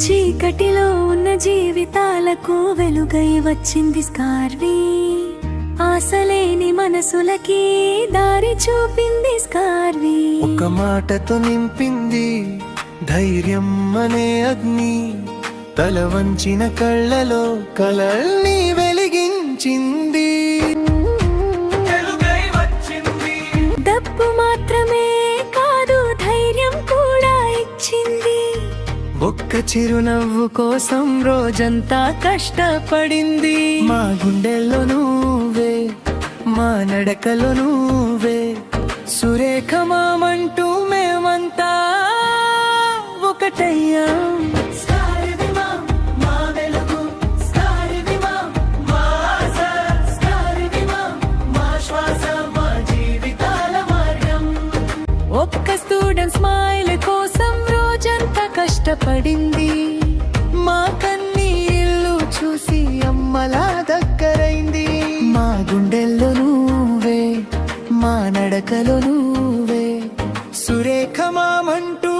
చీకటిలో ఉన్న జీవితాలకు వెలుగై వచ్చింది స్కార్వి. ఆశలేని మనసులకి దారి చూపింది స్కార్వి. ఒక మాటతో నింపింది ధైర్యం అనే అగ్ని. తల వంచిన కళ్ళలో కలల్ని వెలిగించింది. డబ్బు మాత్రమే కాదు, ధైర్యం కూడా ఇచ్చింది. ఒక్క చిరునవ్వు కోసం రోజంతా కష్టపడింది. మా గుండెల్లో నువ్వే, మా నడకలో నువ్వే, సురేఖ మామంటూ మేమంతా ఒకటయ్యాం. ఒక్క స్టూడెంట్ స్మైల్ కోసం రోజంతా కష్టపడింది. మా కన్నీళ్ళు చూసి అమ్మలా దగ్గరైంది. మా గుండెల్లో నువ్వే, మా నడకలో నువ్వే, సురేఖ మామంటూ